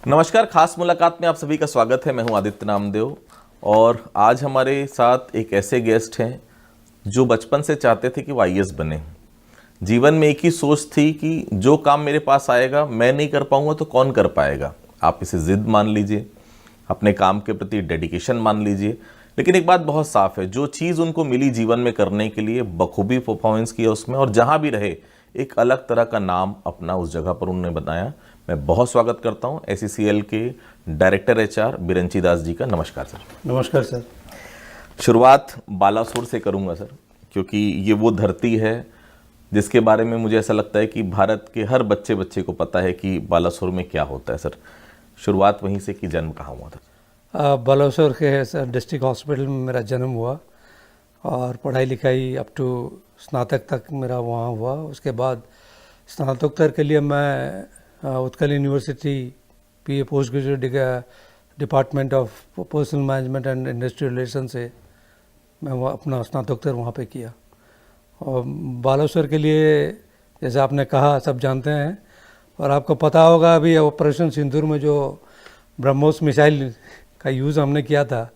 नमस्कार, खास मुलाकात में आप सभी का स्वागत है। मैं हूं आदित्य नामदेव और आज हमारे साथ एक ऐसे गेस्ट हैं जो बचपन से चाहते थे कि वो आईएएस बने। जीवन में एक ही सोच थी कि जो काम मेरे पास आएगा मैं नहीं कर पाऊंगा तो कौन कर पाएगा। आप इसे जिद मान लीजिए, अपने काम के प्रति डेडिकेशन मान लीजिए, लेकिन एक बात बहुत साफ है, जो चीज़ उनको मिली जीवन में करने के लिए बखूबी परफॉर्मेंस किया उसमें, और जहाँ भी रहे एक अलग तरह का नाम अपना उस जगह पर उन्होंने बनाया। मैं बहुत स्वागत करता हूं एसईसीएल के डायरेक्टर एचआर बिरंची दास जी का। नमस्कार सर। नमस्कार सर। शुरुआत बालासोर से करूंगा सर, क्योंकि ये वो धरती है जिसके बारे में मुझे ऐसा लगता है कि भारत के हर बच्चे को पता है कि बालासोर में क्या होता है। सर, शुरुआत वहीं से कि जन्म कहाँ हुआ था? बालासोर के सर डिस्ट्रिक्ट हॉस्पिटल में मेरा जन्म हुआ और पढ़ाई लिखाई अप टू स्नातक तक मेरा वहाँ हुआ। उसके बाद स्नातकोत्तर के लिए मैं Utkal university PA post graduate department of personal management and industrial relation से मैं अपना स्नातकोत्तर वहाँ पे किया। और बालासोर के लिए जैसे आपने कहा सब जानते हैं, और आपको पता होगा अभी ऑपरेशन सिंदूर में जो ब्रह्मोस मिसाइल का यूज़ हमने किया था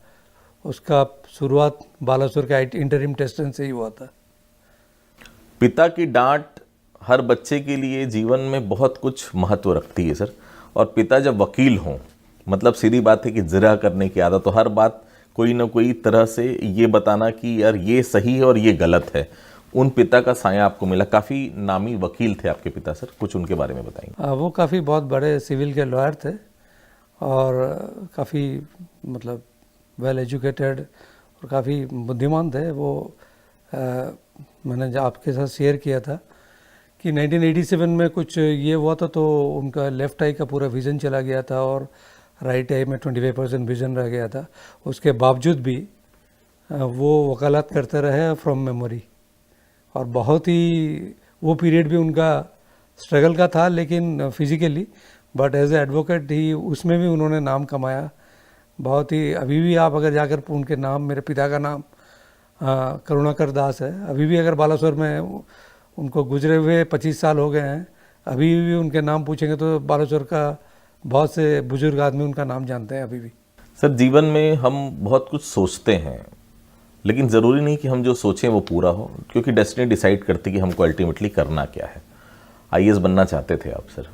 उसका शुरुआत बालासोर के इंटरिम टेस्टिंग से ही हुआ था। पिता की डांट हर बच्चे के लिए जीवन में बहुत कुछ महत्व रखती है सर। और पिता जब वकील हों, मतलब सीधी बात है कि जिरह करने की आदत, तो हर बात कोई ना कोई तरह से ये बताना कि यार ये सही है और ये गलत है, उन पिता का साया आपको मिला। काफ़ी नामी वकील थे आपके पिता सर, कुछ उनके बारे में बताएंगे? वो काफ़ी बहुत बड़े सिविल के लॉयर थे और काफ़ी मतलब वेल एजुकेटेड और काफ़ी बुद्धिमान थे वो। मैंने जो आपके साथ शेयर किया था कि 1987 में कुछ ये हुआ था तो उनका लेफ़्ट आई का पूरा विज़न चला गया था और राइट आई में 25% विज़न रह गया था। उसके बावजूद भी वो वकालत करते रहे फ्रॉम मेमोरी, और बहुत ही वो पीरियड भी उनका स्ट्रगल का था, लेकिन physically but as a advocate ही उसमें भी उन्होंने नाम कमाया बहुत ही। अभी भी आप अगर जाकर उनके नाम, मेरे पिता का नाम करुणाकर दास है, अभी भी अगर बालासोर में उनको गुजरे हुए 25 साल हो गए हैं, अभी भी उनके नाम पूछेंगे तो बालासोर का बहुत से बुजुर्ग आदमी उनका नाम जानते हैं अभी भी। सर, जीवन में हम बहुत कुछ सोचते हैं, लेकिन ज़रूरी नहीं कि हम जो सोचें वो पूरा हो, क्योंकि डेस्टिनी डिसाइड करती कि हमको अल्टीमेटली करना क्या है। आईएएस बनना चाहते थे आप सर,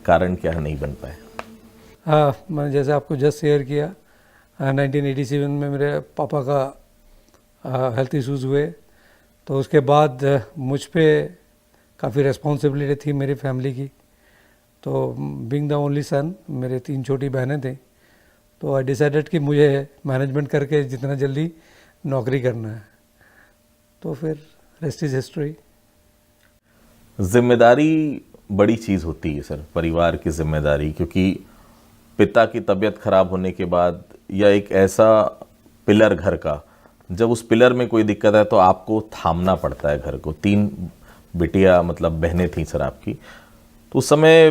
कारण क्या है नहीं बन पाए? हाँ, मैंने जैसे आपको जस्ट शेयर किया 1987 में मेरे पापा का हेल्थ इश्यूज़ हुए, तो उसके बाद मुझ पे काफ़ी रिस्पॉन्सिबिलिटी थी मेरी फैमिली की। तो बीइंग द ओनली सन, मेरे 3 छोटी बहनें थी, तो आई डिसाइडेड कि मुझे मैनेजमेंट करके जितना जल्दी नौकरी करना है। तो फिर रेस्ट इज़ हिस्ट्री। जिम्मेदारी बड़ी चीज़ होती है सर, परिवार की जिम्मेदारी, क्योंकि पिता की तबीयत खराब होने के बाद या एक ऐसा पिलर घर का, जब उस पिलर में कोई दिक्कत है तो आपको थामना पड़ता है घर को। 3 बिटिया मतलब बहनें थी सर आपकी, तो उस समय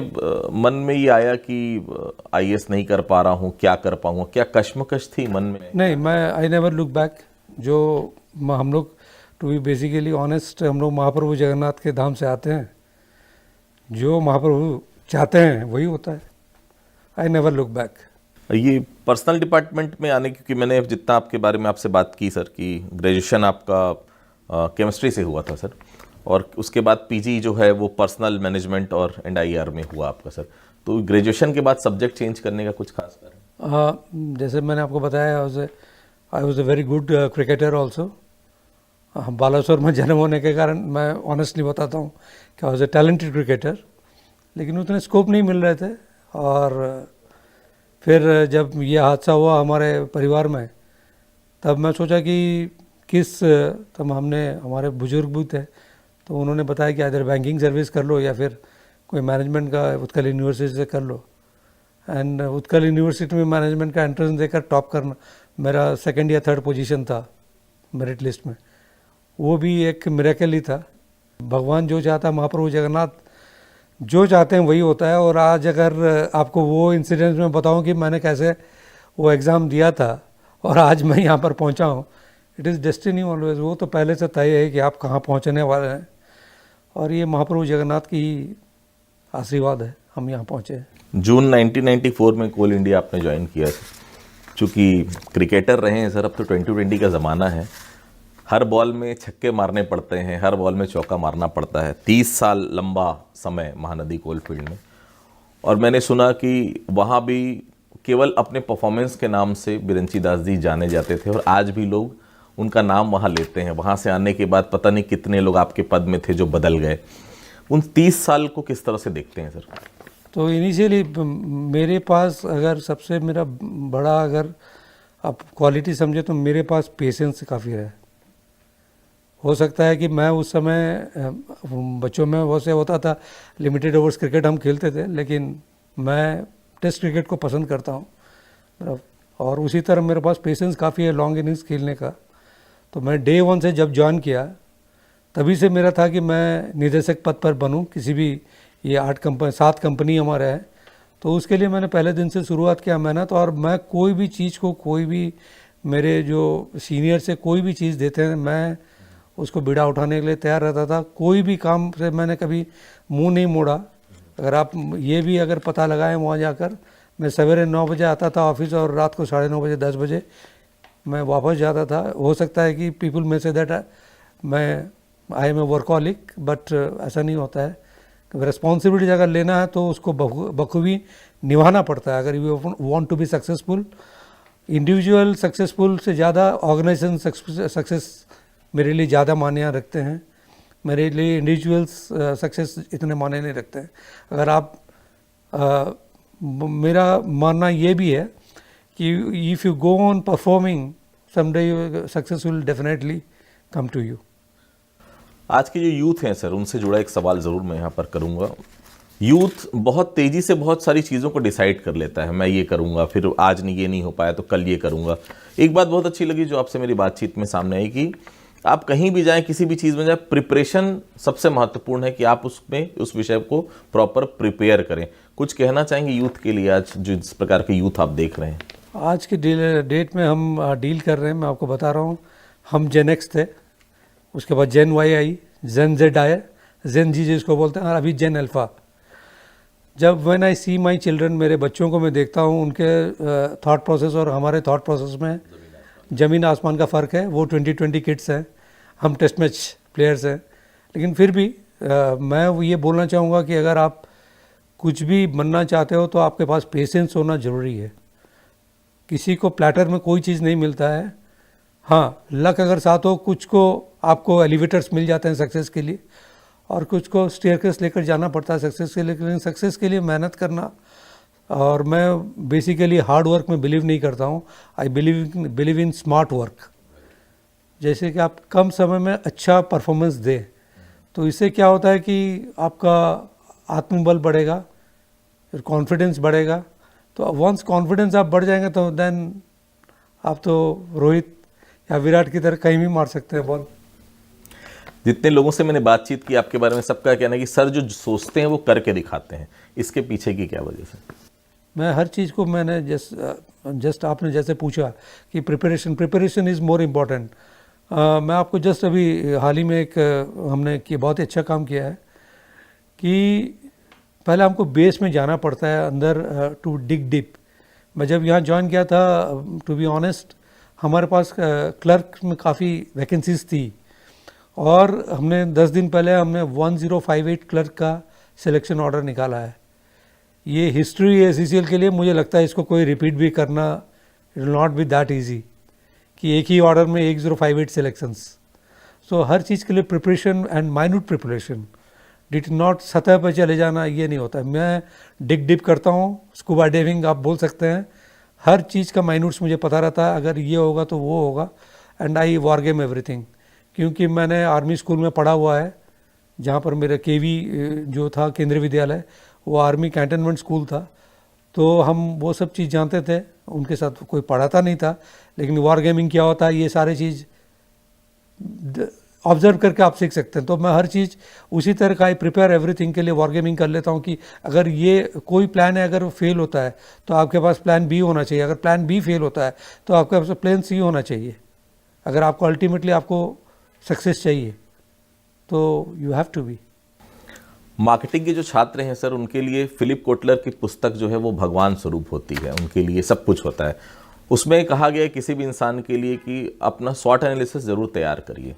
मन में ये आया कि आईएएस नहीं कर पा रहा हूँ, क्या कर पाऊँगा? क्या कश्मकश थी मन में? नहीं, मैं आई नेवर लुक बैक। जो हम लोग टू बी बेसिकली ऑनेस्ट, हम लोग महाप्रभु जगन्नाथ के धाम से आते हैं, जो महाप्रभु चाहते हैं वही होता है। I never look back. ये पर्सनल डिपार्टमेंट में आने, क्योंकि मैंने जितना आपके बारे में आपसे बात की सर कि ग्रेजुएशन आपका केमिस्ट्री से हुआ था सर, और उसके बाद पीजी जो है वो पर्सनल मैनेजमेंट और एंडआईआर में हुआ आपका सर। तो ग्रेजुएशन के बाद सब्जेक्ट चेंज करने का कुछ खास कारण? जैसे मैंने आपको बताया, I was a very good cricketer also. Balasore में जन्म होने के कारण मैं ऑनेस्टली बताता हूँ कि I was a talented cricketer, लेकिन उतने स्कोप नहीं मिल रहे थे। और फिर जब ये हादसा हुआ हमारे परिवार में, तब मैं सोचा कि तब हमारे बुजुर्ग भी थे, तो उन्होंने बताया कि इधर बैंकिंग सर्विस कर लो या फिर कोई मैनेजमेंट का उत्कल यूनिवर्सिटी से कर लो। एंड उत्कल यूनिवर्सिटी में मैनेजमेंट का एंट्रेंस देकर टॉप करना, मेरा 2nd या 3rd पोजीशन था मेरिट लिस्ट में, वो भी एक मिरेकल ही था। भगवान जो चाहता, महाप्रभु जगन्नाथ जो चाहते हैं वही होता है। और आज अगर आपको वो इंसिडेंट में बताऊं कि मैंने कैसे वो एग्ज़ाम दिया था और आज मैं यहाँ पर पहुँचा हूँ, इट इज़ डेस्टिनी ऑलवेज। वो तो पहले से तय है कि आप कहाँ पहुँचने वाले हैं, और ये महाप्रभु जगन्नाथ की आशीर्वाद है हम यहाँ पहुँचे। जून 1994 में कोल इंडिया आपने ज्वाइन किया था। चूँकि क्रिकेटर रहे हैं सर, अब तो 2020 का ज़माना है, हर बॉल में छक्के मारने पड़ते हैं, हर बॉल में चौका मारना पड़ता है। 30 साल लंबा समय महानदी कोल फील्ड में, और मैंने सुना कि वहाँ भी केवल अपने परफॉर्मेंस के नाम से बिरंची दास जी जाने जाते थे, और आज भी लोग उनका नाम वहाँ लेते हैं। वहाँ से आने के बाद पता नहीं कितने लोग आपके पद में थे जो बदल गए। उन 30 साल को किस तरह से देखते हैं सर? तो इनिशियली मेरे पास अगर सबसे मेरा बड़ा अगर आप क्वालिटी समझे तो मेरे पास पेशेंस काफ़ी है। हो सकता है कि मैं उस समय बच्चों में वैसे होता था, लिमिटेड ओवर्स क्रिकेट हम खेलते थे, लेकिन मैं टेस्ट क्रिकेट को पसंद करता हूँ, और उसी तरह मेरे पास पेशेंस काफ़ी है लॉन्ग इनिंग्स खेलने का। तो मैं डे वन से जब ज्वाइन किया तभी से मेरा था कि मैं निदेशक पद पर बनूं किसी भी, ये 7 कंपनी हमारे है, तो उसके लिए मैंने पहले दिन से शुरुआत किया मेहनत। और मैं कोई भी चीज़ को, कोई भी मेरे जो सीनियर से कोई भी चीज़ देते हैं, मैं उसको बीड़ा उठाने के लिए तैयार रहता था। कोई भी काम से मैंने कभी मुंह नहीं मोड़ा। अगर आप ये भी अगर पता लगाएं वहाँ जाकर, मैं सवेरे 9 बजे आता था ऑफिस और रात को 9:30 बजे 10 बजे मैं वापस जाता था। हो सकता है कि पीपल में से दैट मैं I am a workaholic, but ऐसा नहीं होता है। रिस्पॉन्सिबिलिटी अगर लेना है तो उसको बखूबी निभाना पड़ता है। अगर you want to be successful, individual successful से ज़्यादा ऑर्गेनाइजेशन सक्सेस मेरे लिए ज़्यादा मान्य रखते हैं। मेरे लिए इंडिविजुअल्स सक्सेस इतने मायने नहीं रखते हैं। अगर आप मेरा मानना ये भी है कि if you go on performing someday success will definitely come to you. आज के जो यूथ हैं सर, उनसे जुड़ा एक सवाल ज़रूर मैं यहाँ पर करूँगा। यूथ बहुत तेज़ी से बहुत सारी चीज़ों को डिसाइड कर लेता है, मैं ये करूँगा, फिर आज नहीं, ये नहीं हो पाया तो कल ये करूँगा। एक बात बहुत अच्छी लगी जो आपसे मेरी बातचीत में सामने आई कि आप कहीं भी जाएं, किसी भी चीज़ में जाएं, प्रिपरेशन सबसे महत्वपूर्ण है कि आप उसमें उस विषय को प्रॉपर प्रिपेयर करें। कुछ कहना चाहेंगे यूथ के लिए, आज जो इस प्रकार के यूथ आप देख रहे हैं? आज के डेट में हम डील कर रहे हैं, मैं आपको बता रहा हूँ, हम जेन एक्स थे, उसके बाद जेन वाई आई, जेन जेड आया, जेन जी जिसको बोलते हैं, और अभी जेन अल्फ़ा। जब when I see my children, मेरे बच्चों को मैं देखता हूँ, उनके थॉट प्रोसेस और हमारे थॉट प्रोसेस में ज़मीन आसमान का फ़र्क है। वो 2020 किड्स हैं, हम टेस्ट मैच प्लेयर्स हैं, लेकिन फिर भी मैं ये बोलना चाहूँगा कि अगर आप कुछ भी बनना चाहते हो तो आपके पास पेशेंस होना ज़रूरी है। किसी को प्लेटर में कोई चीज़ नहीं मिलता है। हाँ, लक अगर साथ हो, कुछ को आपको एलिवेटर्स मिल जाते हैं सक्सेस के लिए, और कुछ को स्टेयरकेस लेकर जाना पड़ता है सक्सेस के लिए। लेकिन सक्सेस के लिए मेहनत करना, और मैं बेसिकली हार्ड वर्क में बिलीव नहीं करता हूँ, I believe in smart work. जैसे कि आप कम समय में अच्छा परफॉर्मेंस दें, तो इससे क्या होता है कि आपका आत्मबल बढ़ेगा, फिर कॉन्फिडेंस बढ़ेगा। तो वंस कॉन्फिडेंस आप बढ़ जाएंगे तो देन आप तो रोहित या विराट की तरह कहीं भी मार सकते हैं बॉल। जितने लोगों से मैंने बातचीत की आपके बारे में, सबका कहना है कि सर जो सोचते हैं वो करके दिखाते हैं। इसके पीछे की क्या वजह से? मैं हर चीज़ को, मैंने जस्ट आपने जैसे पूछा कि प्रिपरेशन इज़ मोर इम्पॉर्टेंट। मैं आपको जस्ट अभी हाल ही में एक हमने कि बहुत ही अच्छा काम किया है कि पहले हमको बेस में जाना पड़ता है अंदर, टू डिग डीप। मैं जब यहाँ ज्वाइन किया था, टू बी ऑनेस्ट, हमारे पास क्लर्क में काफ़ी वैकेंसीज थी, और हमने 10 दिन पहले हमने 1058 क्लर्क का सिलेक्शन ऑर्डर निकाला है। ये हिस्ट्री है एससीसीएल के लिए, मुझे लगता है इसको कोई रिपीट भी करना, it will not be that easy कि एक ही ऑर्डर में 1058 सिलेक्शंस। सो हर चीज़ के लिए preparation and minute preparation, डिट not सतह पर चले जाना, ये नहीं होता है। मैं डिग डिप करता हूँ, स्कूबा डाइविंग आप बोल सकते हैं, हर चीज़ का माइन्यूट्स मुझे पता रहता है, अगर ये होगा तो वो होगा, and I war game everything. क्योंकि मैंने आर्मी स्कूल में पढ़ा हुआ है, जहाँ पर मेरा केवी जो था केंद्रीय विद्यालय, वो आर्मी कैंटनमेंट स्कूल था, तो हम वो सब चीज़ जानते थे। उनके साथ कोई पढ़ाता नहीं था, लेकिन वॉर गेमिंग क्या होता है ये सारी चीज़ ऑब्जर्व करके आप सीख सकते हैं। तो मैं हर चीज़ उसी तरह का, आई प्रिपेयर एवरीथिंग के लिए वॉर गेमिंग कर लेता हूँ कि अगर ये कोई प्लान है, अगर फेल होता है तो आपके पास प्लान बी होना चाहिए, अगर प्लान बी फेल होता है तो आपके पास प्लान सी होना चाहिए। अगर आपको अल्टीमेटली आपको सक्सेस चाहिए तो you have to be. Marketing के जो छात्र हैं सर, उनके लिए फिलिप कोटलर की पुस्तक जो है वो भगवान स्वरूप होती है, उनके लिए सब कुछ होता है। उसमें कहा गया है किसी भी इंसान के लिए कि अपना स्वॉट एनालिसिस ज़रूर तैयार करिए।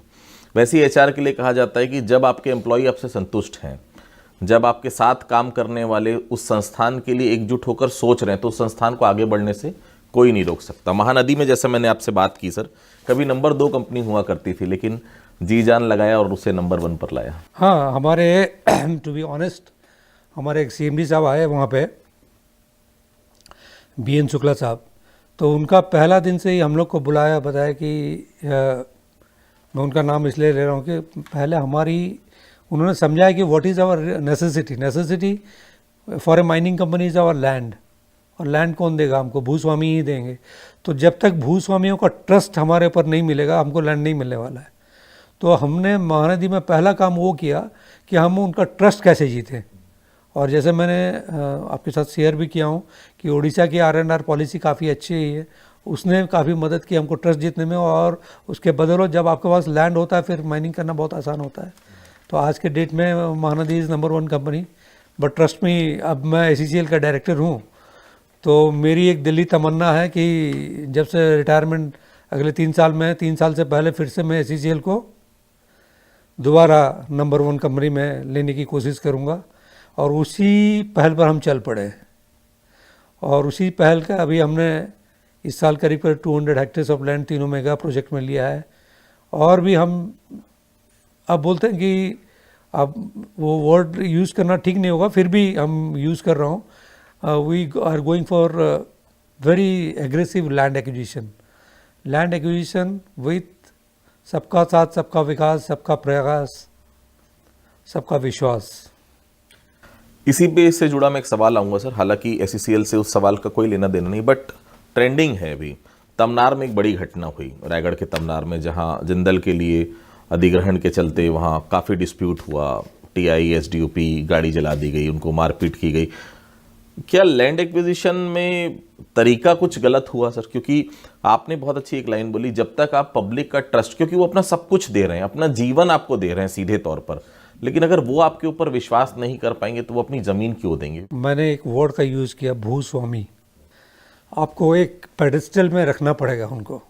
वैसे ही एचआर के लिए कहा जाता है कि जब आपके एम्प्लॉय आपसे संतुष्ट हैं, जब आपके साथ काम करने वाले उस संस्थान के लिए एकजुट होकर सोच रहे हैं, तो उस संस्थान को आगे बढ़ने से कोई नहीं रोक सकता। महानदी में जैसे मैंने आपसे बात की सर, कभी नंबर 2 कंपनी हुआ करती थी, लेकिन जी जान लगाया और उसे नंबर 1 पर लाया। हाँ, हमारे टू बी ऑनेस्ट, हमारे एक सीएमडी साहब आए वहाँ पे, बीएन शुक्ला साहब, तो उनका पहला दिन से ही हम लोग को बुलाया, बताया कि मैं उनका नाम इसलिए ले रहा हूँ कि पहले उन्होंने समझाया कि what is our necessity for a mining company is our land, और लैंड कौन देगा हमको? भूस्वामी ही देंगे। तो जब तक भूस्वामियों का ट्रस्ट हमारे ऊपर नहीं मिलेगा, हमको लैंड नहीं मिलने वाला है। तो हमने महानदी में पहला काम वो किया कि हम उनका ट्रस्ट कैसे जीतें। और जैसे मैंने आपके साथ शेयर भी किया हूँ कि उड़ीसा की R&R पॉलिसी काफ़ी अच्छी है, उसने काफ़ी मदद की हमको ट्रस्ट जीतने में, और उसके बदौलत जब आपके पास लैंड होता है फिर माइनिंग करना बहुत आसान होता है। तो आज के डेट में Mahanadi is number 1 company. But trust me, अब मैं ACCL का डायरेक्टर हूँ, तो मेरी एक दिल्ली तमन्ना है कि जब से रिटायरमेंट अगले 3 साल में, 3 साल से पहले फिर से मैं ACCL को दोबारा नंबर 1 कंपनी में लेने की कोशिश करूँगा। और उसी पहल पर हम चल पड़े, और उसी पहल का अभी हमने इस साल करीब 200 हेक्टेयर्स ऑफ लैंड तीनों मेगा प्रोजेक्ट में लिया है। और भी हम अब बोलते हैं कि अब वो वर्ड यूज़ करना ठीक नहीं होगा, फिर भी हम यूज़ कर रहा हूँ। We are going for very aggressive land acquisition with सबका साथ, सबका विकास, सबका प्रयास, सबका विश्वास। इसी पे से जुड़ा मैं एक सवाल आऊँगा सर, हालांकि ACCL से उस सवाल का कोई लेना देना नहीं, बट ट्रेंडिंग है अभी। तमनार में एक बड़ी घटना हुई, रायगढ़ के तमनार में, जहाँ जिंदल के लिए अधिग्रहण के चलते वहाँ काफ़ी डिस्प्यूट हुआ, TI SDOP गाड़ी जला दी गई, उनको मारपीट की गई। क्या लैंड एक्विजिशन में तरीका कुछ गलत हुआ सर? क्योंकि आपने बहुत अच्छी एक लाइन बोली, जब तक आप पब्लिक का ट्रस्ट, क्योंकि वो अपना सब कुछ दे रहे हैं, अपना जीवन आपको दे रहे हैं सीधे तौर पर, लेकिन अगर वो आपके ऊपर विश्वास नहीं कर पाएंगे तो वो अपनी ज़मीन क्यों देंगे? मैंने एक वर्ड का यूज़ किया, भूस्वामी। आपको एक पेडेस्टल में रखना पड़ेगा उनको,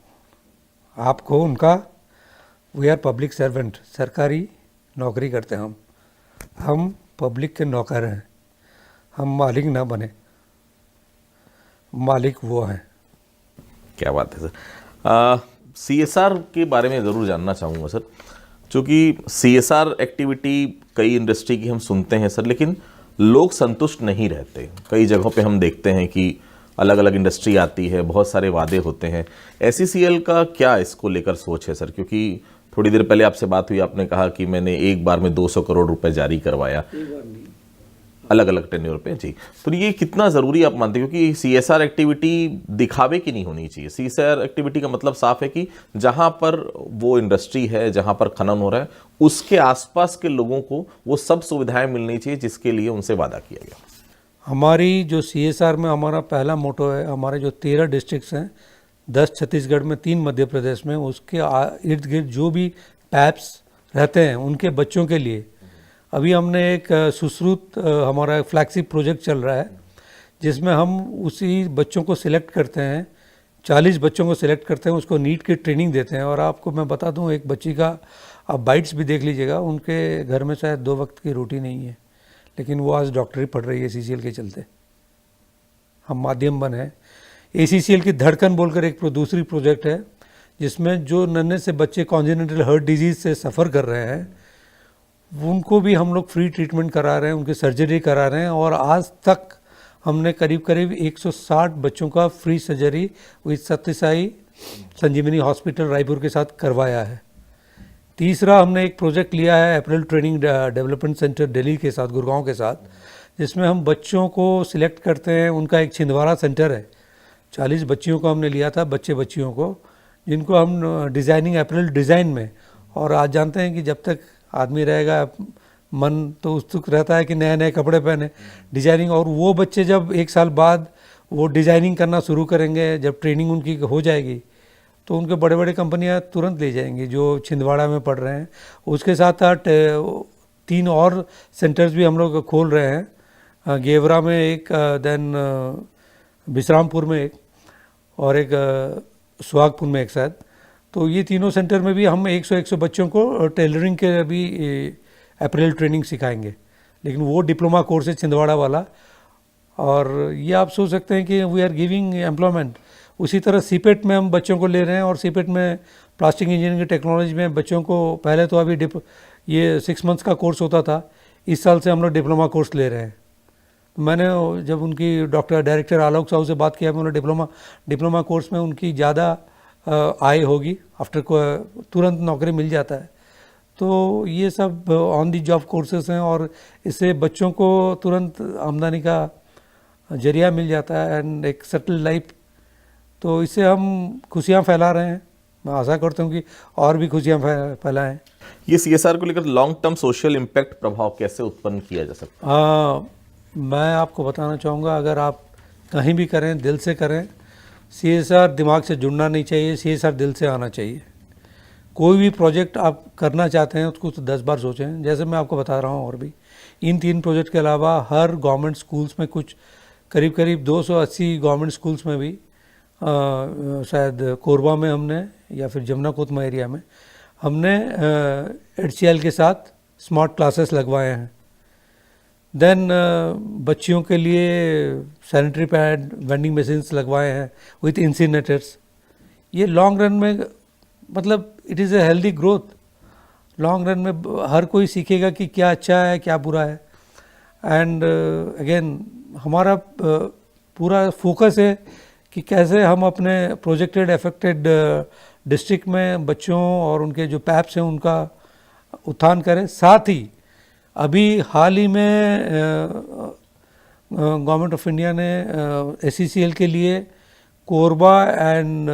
आपको उनका, वी आर पब्लिक सर्वेंट, सरकारी नौकरी करते हैं हम पब्लिक के नौकर हैं, हम मालिक ना बने, मालिक वो हैं। क्या बात है सर। CSR के बारे में ज़रूर जानना चाहूँगा सर, क्योंकि CSR एक्टिविटी कई इंडस्ट्री की हम सुनते हैं सर, लेकिन लोग संतुष्ट नहीं रहते। कई जगहों पे हम देखते हैं कि अलग अलग इंडस्ट्री आती है, बहुत सारे वादे होते हैं। ACCL का क्या इसको लेकर सोच है सर? क्योंकि थोड़ी देर पहले आपसे बात हुई, आपने कहा कि मैंने एक बार में 200 करोड़ रुपए जारी करवाया, अलग अलग टेन्योर पे जी। तो ये कितना ज़रूरी आप मानते हैं? क्योंकि CSR एक्टिविटी दिखावे की नहीं होनी चाहिए। CSR एक्टिविटी का मतलब साफ है कि जहाँ पर वो इंडस्ट्री है, जहाँ पर खनन हो रहा है, उसके आसपास के लोगों को वो सब सुविधाएं मिलनी चाहिए जिसके लिए उनसे वादा किया गया। हमारी जो CSR में हमारा पहला मोटो है, हमारे जो 13 डिस्ट्रिक्ट्स हैं, 10 छत्तीसगढ़ में, 3 मध्य प्रदेश में, उसके इर्द गिर्द जो भी पैप्स रहते हैं उनके बच्चों के लिए अभी हमने एक सुश्रुत हमारा फ्लैगशिप प्रोजेक्ट चल रहा है, जिसमें हम उसी बच्चों को सिलेक्ट करते हैं, 40 बच्चों को सिलेक्ट करते हैं, उसको नीट की ट्रेनिंग देते हैं। और आपको मैं बता दूं, एक बच्ची का आप बाइट्स भी देख लीजिएगा, उनके घर में शायद 2 वक्त की रोटी नहीं है, लेकिन वो आज डॉक्टरी पढ़ रही है ACCL के चलते। हम माध्यम बन है। ACCL की धड़कन बोलकर एक दूसरी प्रोजेक्ट है, जिसमें जो नन्हे से बच्चे कॉन्जेनिटल हार्ट डिजीज़ से सफ़र कर रहे हैं, उनको भी हम लोग फ्री ट्रीटमेंट करा रहे हैं, उनकी सर्जरी करा रहे हैं। और आज तक हमने करीब करीब 160 बच्चों का फ्री सर्जरी विद सत्य साई संजीवनी हॉस्पिटल रायपुर के साथ करवाया है। तीसरा, हमने एक प्रोजेक्ट लिया है अप्रैल ट्रेनिंग डेवलपमेंट सेंटर दिल्ली के साथ, गुड़गांव के साथ, जिसमें हम बच्चों को सिलेक्ट करते हैं। उनका एक छिंदवाड़ा सेंटर है, 40 बच्चियों को हमने लिया था, बच्चियों को, जिनको हम डिज़ाइनिंग अप्रैल डिज़ाइन में। और आज जानते हैं कि जब तक आदमी रहेगा, मन तो उत्सुक रहता है कि नए नए कपड़े पहने, डिज़ाइनिंग। और वो बच्चे जब 1 साल बाद वो डिज़ाइनिंग करना शुरू करेंगे, जब ट्रेनिंग उनकी हो जाएगी, तो उनके बड़े बड़े कंपनियां तुरंत ले जाएंगी जो छिंदवाड़ा में पढ़ रहे हैं। उसके साथ साथ 3 और सेंटर्स भी हम लोग खोल रहे हैं, गेवरा में एक, देन बिश्रामपुर में एक, और एक सुहागपुर में एक शायद। तो ये तीनों सेंटर में भी हम 100 बच्चों को टेलरिंग के अभी अपरेल ट्रेनिंग सिखाएंगे, लेकिन वो डिप्लोमा कोर्स है छिंदवाड़ा वाला। और ये आप सोच सकते हैं कि वी आर गिविंग एम्प्लॉयमेंट। उसी तरह सीपेट में हम बच्चों को ले रहे हैं, और सीपेट में प्लास्टिक इंजीनियरिंग की टेक्नोलॉजी में बच्चों को पहले तो अभी ये 6 मंथ्स का कोर्स होता था, इस साल से हम लोग डिप्लोमा कोर्स ले रहे हैं। तो मैंने जब उनकी डायरेक्टर आलोक साहू से बात किया, मैंने डिप्लोमा कोर्स में उनकी ज़्यादा आय होगी, आफ्टर तुरंत नौकरी मिल जाता है। तो ये सब ऑन दी जॉब कोर्सेज हैं, और इससे बच्चों को तुरंत आमदनी का जरिया मिल जाता है एंड एक सेटल लाइफ। तो इससे हम खुशियाँ फैला रहे हैं। मैं आशा करता हूँ कि और भी खुशियाँ फैलाएं। ये CSR को लेकर लॉन्ग टर्म सोशल इम्पैक्ट प्रभाव कैसे उत्पन्न किया जा सकता है? मैं आपको बताना चाहूँगा, अगर आप कहीं भी करें, दिल से करें। CSR दिमाग से जुड़ना नहीं चाहिए, CSR दिल से आना चाहिए। कोई भी प्रोजेक्ट आप करना चाहते हैं उसको तो 10 बार सोचें। जैसे मैं आपको बता रहा हूँ, और भी इन 3 प्रोजेक्ट के अलावा हर गवर्नमेंट स्कूल्स में कुछ करीब 280 गवर्नमेंट स्कूल्स में भी शायद कोरबा में हमने, या फिर जमुना कोतमा एरिया में हमने HCL के साथ स्मार्ट क्लासेस लगवाए हैं। देन बच्चियों के लिए सैनिटरी पैड, वेंडिंग मशीन्स लगवाए हैं विथ इंसिनेटर्स। ये लॉन्ग रन में, मतलब it is a healthy growth. Long run में हर कोई सीखेगा कि क्या अच्छा है, क्या बुरा है। एंड अगेन हमारा पूरा फोकस है कि कैसे हम अपने प्रोजेक्टेड अफेक्टेड डिस्ट्रिक्ट में बच्चों और उनके जो पैप्स हैं उनका उत्थान करें। साथ ही अभी हाल ही में गवर्नमेंट ऑफ इंडिया ने SCCL के लिए Korba and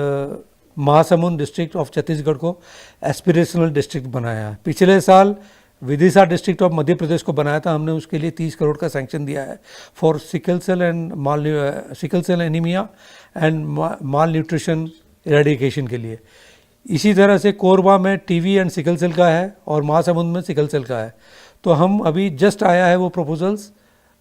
Mahasamund district of Chhattisgarh को एस्पिरेशनल डिस्ट्रिक्ट बनाया है। पिछले साल विदिशा डिस्ट्रिक्ट ऑफ मध्य प्रदेश को बनाया था हमने, उसके लिए 30 करोड़ का सैंक्शन दिया है for sickle cell anaemia and malnutrition eradication के लिए। इसी तरह से कोरबा में TB एंड सिकल सेल का है, और महासमुंद में सिकल सेल का है। तो हम अभी जस्ट आया है वो प्रपोजल्स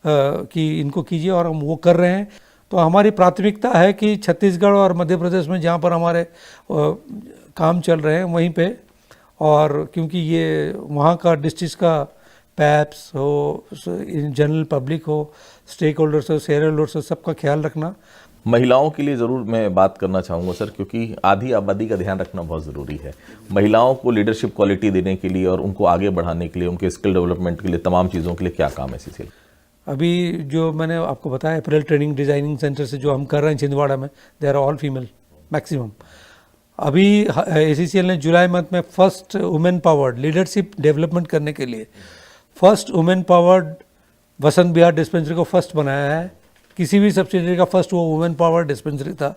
कि इनको कीजिए, और हम वो कर रहे हैं। तो हमारी प्राथमिकता है कि छत्तीसगढ़ और मध्य प्रदेश में जहाँ पर हमारे काम चल रहे हैं वहीं पे, और क्योंकि ये वहाँ का डिस्ट्रिक्ट का पैप्स हो, जनरल पब्लिक हो, स्टेक होल्डर्स हो, शेयर होल्डर्स हो, सबका ख्याल रखना। महिलाओं के लिए ज़रूर मैं बात करना चाहूँगा सर, क्योंकि आधी आबादी का ध्यान रखना बहुत ज़रूरी है। महिलाओं को लीडरशिप क्वालिटी देने के लिए और उनको आगे बढ़ाने के लिए, उनके स्किल डेवलपमेंट के लिए, तमाम चीज़ों के लिए क्या काम है CCL? अभी जो मैंने आपको बताया अपरेल ट्रेनिंग डिज़ाइनिंग सेंटर से जो हम कर रहे हैं छिंदवाड़ा में, they are all female maximum. अभी ACCL ने जुलाई मंथ में first women powered leadership development करने के लिए first women powered Vasant Vihar dispensary को फर्स्ट बनाया है। किसी भी सब्सिडरी का फर्स्ट वो वुमेन पावर्ड डिस्पेंसरी था।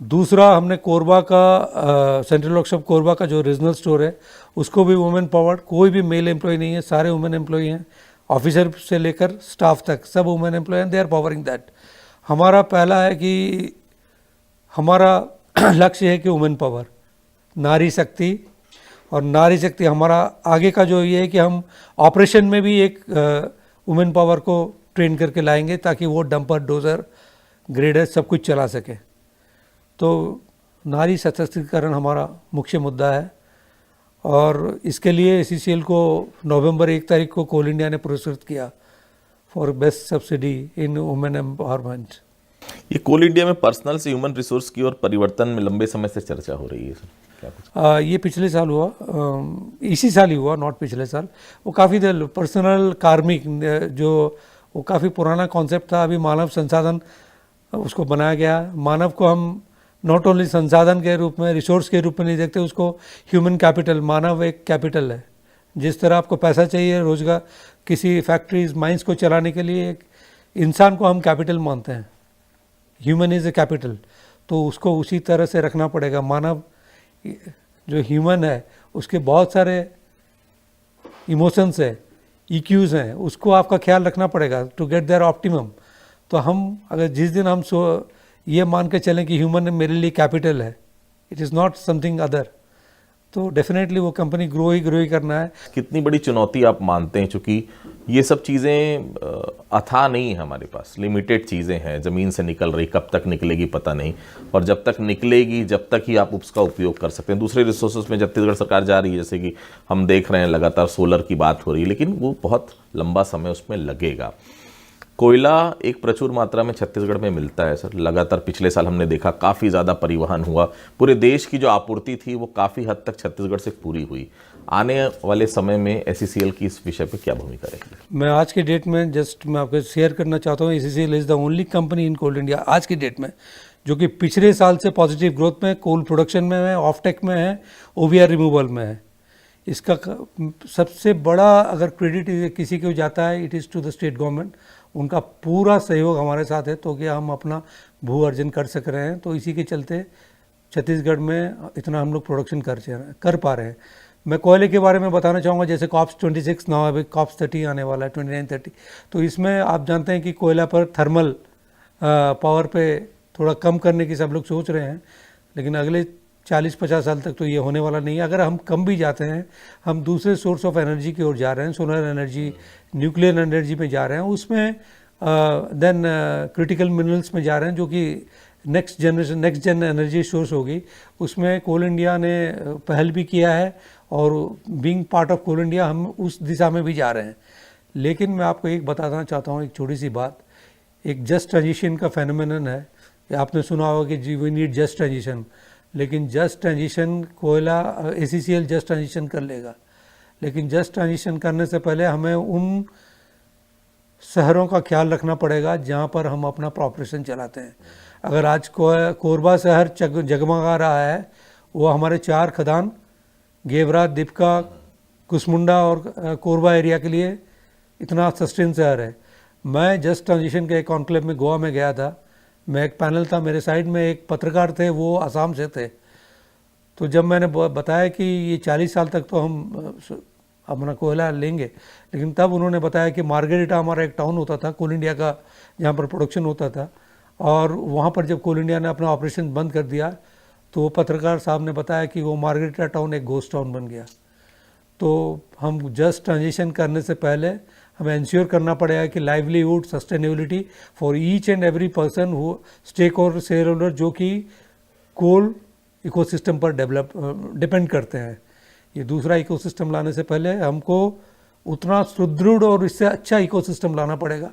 दूसरा, हमने कोरबा का सेंट्रल वर्कशॉप कोरबा का जो रीजनल स्टोर है उसको भी वुमेन पावर्ड, कोई भी मेल एम्प्लॉय नहीं है, सारे वुमेन एम्प्लॉय हैं, ऑफिसर से लेकर स्टाफ तक सब वुमेन एम्प्लॉय हैं, दे आर पावरिंग दैट। हमारा पहला है कि हमारा लक्ष्य है कि वुमेन पावर, नारी शक्ति, और नारी शक्ति हमारा आगे का जो ये है कि हम ऑपरेशन में भी एक वुमेन पावर को ट्रेन करके लाएंगे ताकि वो डंपर, डोजर, ग्रेडर सब कुछ चला सके। तो नारी सशक्तिकरण हमारा मुख्य मुद्दा है, और इसके लिए ACCL को नवंबर 1 तारीख को कोल इंडिया ने पुरस्कृत किया for best subsidy in women empowerment. ये कोल इंडिया में पर्सनल से ह्यूमन रिसोर्स की और परिवर्तन में लंबे समय से चर्चा हो रही है सर, क्या कुछ? ये पिछले साल हुआ, इसी साल ही हुआ, नॉट पिछले साल। वो काफ़ी देर पर्सनल कार्मिक जो वो काफ़ी पुराना कॉन्सेप्ट था, अभी मानव संसाधन उसको बनाया गया। मानव को हम नॉट ओनली संसाधन के रूप में, रिसोर्स के रूप में नहीं देखते, उसको ह्यूमन कैपिटल, मानव एक कैपिटल है। जिस तरह आपको पैसा चाहिए रोजगार, किसी फैक्ट्रीज, माइंस को चलाने के लिए एक इंसान को हम कैपिटल मानते हैं, ह्यूमन इज़ ए कैपिटल, तो उसको उसी तरह से रखना पड़ेगा। मानव जो ह्यूमन है उसके बहुत सारे इमोशंस है, EQs हैं, उसको आपका ख्याल रखना पड़ेगा टू गेट देयर ऑप्टिमम। तो हम अगर जिस दिन हम ये मान के चलें कि ह्यूमन मेरे लिए कैपिटल है, it is not something other, तो डेफिनेटली वो कंपनी ग्रो ही करना है। कितनी बड़ी चुनौती आप मानते हैं, क्योंकि ये सब चीज़ें अथाह नहीं है हमारे पास, लिमिटेड चीज़ें हैं, ज़मीन से निकल रही, कब तक निकलेगी पता नहीं, और जब तक निकलेगी जब तक ही आप उसका उपयोग कर सकते हैं। दूसरे रिसोर्सेज में छत्तीसगढ़ सरकार जा रही है, जैसे कि हम देख रहे हैं लगातार सोलर की बात हो रही है, लेकिन वो बहुत लंबा समय उसमें लगेगा। कोयला एक प्रचुर मात्रा में छत्तीसगढ़ में मिलता है सर, लगातार पिछले साल हमने देखा काफ़ी ज़्यादा परिवहन हुआ, पूरे देश की जो आपूर्ति थी वो काफ़ी हद तक छत्तीसगढ़ से पूरी हुई। आने वाले समय में SCCL की इस विषय पे क्या भूमिका रहेगी? मैं आज के डेट में जस्ट मैं आपको शेयर करना चाहता हूँ, SCCL is the only company in Coal India आज की डेट में जो कि पिछले साल से पॉजिटिव ग्रोथ में, कोल प्रोडक्शन में है, ऑफटेक में है, OBR रिमूवल में है। इसका सबसे बड़ा अगर क्रेडिट किसी को जाता है, it is to the state government. उनका पूरा सहयोग हमारे साथ है तो कि हम अपना भू अर्जन कर सक रहे हैं। तो इसी के चलते छत्तीसगढ़ में इतना हम लोग प्रोडक्शन कर पा रहे हैं। मैं कोयले के बारे में बताना चाहूँगा, जैसे COPS 26 ना, अभी COPS 30 आने वाला है, 29-30। तो इसमें आप जानते हैं कि कोयला पर थर्मल पावर पे थोड़ा कम करने की सब लोग सोच रहे हैं, लेकिन अगले 40-50 साल तक तो ये होने वाला नहीं है। अगर हम कम भी जाते हैं, हम दूसरे सोर्स ऑफ एनर्जी की ओर जा रहे हैं, सोलर एनर्जी, न्यूक्लियर एनर्जी पे जा रहे हैं, उसमें देन क्रिटिकल मिनरल्स में जा रहे हैं, जो कि नेक्स्ट जेन एनर्जी सोर्स होगी। उसमें कोल इंडिया ने पहल भी किया है और being part of Coal India हम उस दिशा में भी जा रहे हैं। लेकिन मैं आपको एक बताना चाहता हूँ, एक छोटी सी बात, एक जस्ट ट्रांजिशन का फेनोमेनन है। आपने सुना होगा कि जी वी नीड जस्ट ट्रांजिशन, लेकिन जस्ट ट्रांजिशन कोयला SCCL जस्ट ट्रांजिशन कर लेगा, लेकिन जस्ट ट्रांजिशन करने से पहले हमें उन शहरों का ख्याल रखना पड़ेगा जहाँ पर हम अपना ऑपरेशन चलाते हैं। अगर आज कोरबा शहर जगमगा रहा है, वो हमारे 4 खदान गेवरा, दीपका, कुसमुंडा और कोरबा एरिया के लिए इतना सस्टेन शहर है। मैं जस्ट ट्रांजिशन के एक कॉन्क्लेव में गोवा में गया था, मैं एक पैनल था, मेरे साइड में एक पत्रकार थे, वो असम से थे। तो जब मैंने बताया कि ये 40 साल तक तो हम अपना कोयला लेंगे, लेकिन तब उन्होंने बताया कि मार्गेरिटा हमारा एक टाउन होता था कोल इंडिया का, जहाँ पर प्रोडक्शन होता था, और वहाँ पर जब कोल इंडिया ने अपना ऑपरेशन बंद कर दिया तो पत्रकार साहब ने बताया कि वो मार्गेरिटा टाउन एक गोस्ट टाउन बन गया। तो हम जस्ट ट्रांजिशन करने से पहले हमें इंश्योर करना पड़ेगा कि livelihood, sustainability for each and every person who stake और शेयर होल्डर जो कि कोल इकोसिस्टम पर डिपेंड करते हैं। ये दूसरा इकोसिस्टम लाने से पहले हमको उतना सुदृढ़ और इससे अच्छा इकोसिस्टम लाना पड़ेगा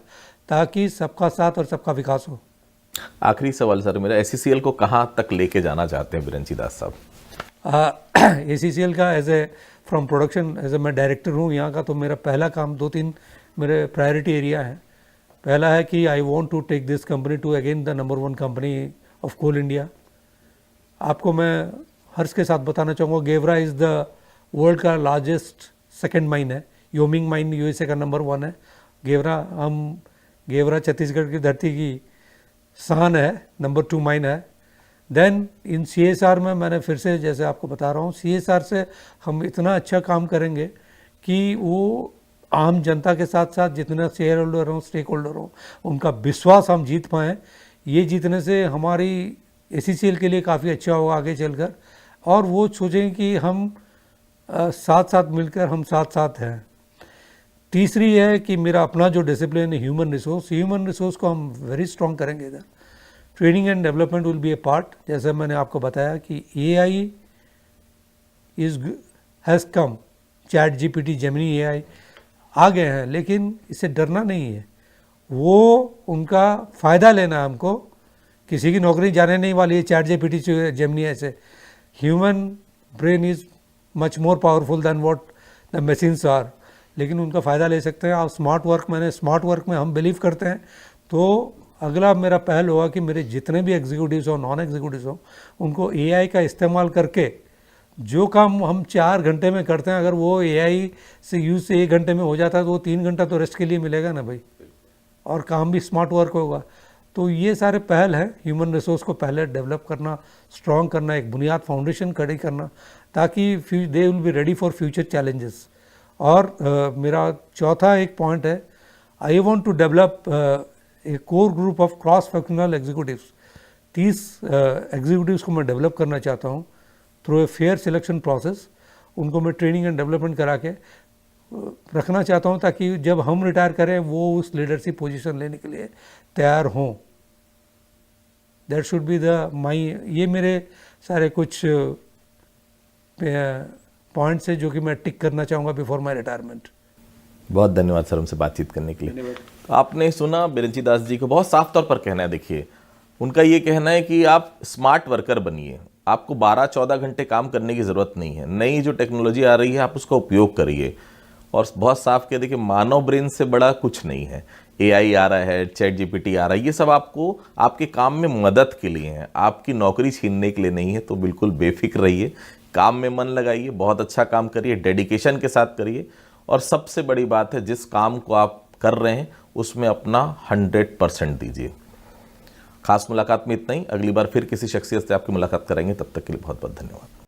ताकि सबका साथ और सबका विकास हो। आखिरी सवाल सर मेरा, SCCL को कहाँ तक लेके जाना चाहते हैं बिरंची दास साहब? SCCL का as a from production as a मैं डायरेक्टर हूँ यहाँ का, तो मेरा पहला काम 2-3 मेरे प्रायोरिटी एरिया है। पहला है कि I want to take this company to again the number 1 company of Coal India. आपको मैं हर्ष के साथ बताना चाहूँगा, गेवरा इज़ द वर्ल्ड का लार्जेस्ट सेकेंड माइन है, योमिंग माइन USA का नंबर 1 है। गेवरा छत्तीसगढ़ की धरती की शान है, नंबर 2 माइन है। देन इन CSR में मैंने फिर से जैसे आपको बता रहा हूँ, CSR से हम इतना अच्छा काम करेंगे कि वो आम जनता के साथ साथ जितना शेयर होल्डर हों, स्टेक होल्डर हों, उनका विश्वास हम जीत पाएँ। ये जीतने से हमारी SCCL के लिए काफ़ी अच्छा होगा आगे चलकर, और वो सोचें कि हम साथ साथ मिलकर हम साथ साथ हैं। तीसरी है कि मेरा अपना जो डिसिप्लिन है ह्यूमन रिसोर्स को हम वेरी स्ट्रॉन्ग करेंगे इधर। Training and development will be A part. जैसे मैंने आपको बताया कि AI has come, ChatGPT, Gemini AI आ गए हैं, लेकिन इससे डरना नहीं है, वो उनका फ़ायदा लेना है हमको। किसी की नौकरी जाने नहीं वाली है ChatGPT से, Gemini AI से। Human brain is much more powerful than what the machines are, लेकिन उनका फ़ायदा ले सकते हैं। और स्मार्ट वर्क में हम बिलीव करते हैं। तो अगला मेरा पहल होगा कि मेरे जितने भी एग्जीक्यूटिव्स हो, नॉन एग्जीक्यूटिव्स हो, उनको AI का इस्तेमाल करके जो काम हम 4 घंटे में करते हैं, अगर वो AI से यूज़ से 1 घंटे में हो जाता है तो वो 3 घंटा तो रेस्ट के लिए मिलेगा ना भाई, और काम भी स्मार्ट वर्क होगा। तो ये सारे पहल हैं, ह्यूमन रिसोर्स को पहले डेवलप करना, स्ट्रॉन्ग करना, एक बुनियाद फाउंडेशन खड़ी करना, ताकि they will be ready for future challenges. और मेरा चौथा एक पॉइंट है, I want to develop a core group of cross functional executives. 30 executives को मैं डेवलप करना चाहता हूँ through a fair selection process उनको मैं ट्रेनिंग एंड डेवलपमेंट करा के रखना चाहता हूँ, ताकि जब हम रिटायर करें वो उस लीडरशिप पोजीशन लेने के लिए तैयार हों। That should be the my, ये मेरे सारे कुछ पॉइंट्स है जो कि मैं टिक करना चाहूँगा बिफोर माई रिटायरमेंट। बहुत धन्यवाद सर हमसे बातचीत करने के लिए। आपने सुना बिरंची दास जी को, बहुत साफ तौर पर कहना है। देखिए, उनका ये कहना है कि आप स्मार्ट वर्कर बनिए, आपको 12-14 घंटे काम करने की ज़रूरत नहीं है। नई जो टेक्नोलॉजी आ रही है आप उसका उपयोग करिए। और बहुत साफ कह देखिए, मानव ब्रेन से बड़ा कुछ नहीं है। AI आ रहा है, चैट GPT आ रहा है, ये सब आपको आपके काम में मदद के लिए है, आपकी नौकरी छीनने के लिए नहीं है। तो बिल्कुल बेफिक्र रहिए, काम में मन लगाइए, बहुत अच्छा काम करिए, डेडिकेशन के साथ करिए। और सबसे बड़ी बात है, जिस काम को आप कर रहे हैं उसमें अपना 100% दीजिए। खास मुलाकात में इतना ही। अगली बार फिर किसी शख्सियत से आपकी मुलाकात करेंगे, तब तक के लिए बहुत बहुत धन्यवाद।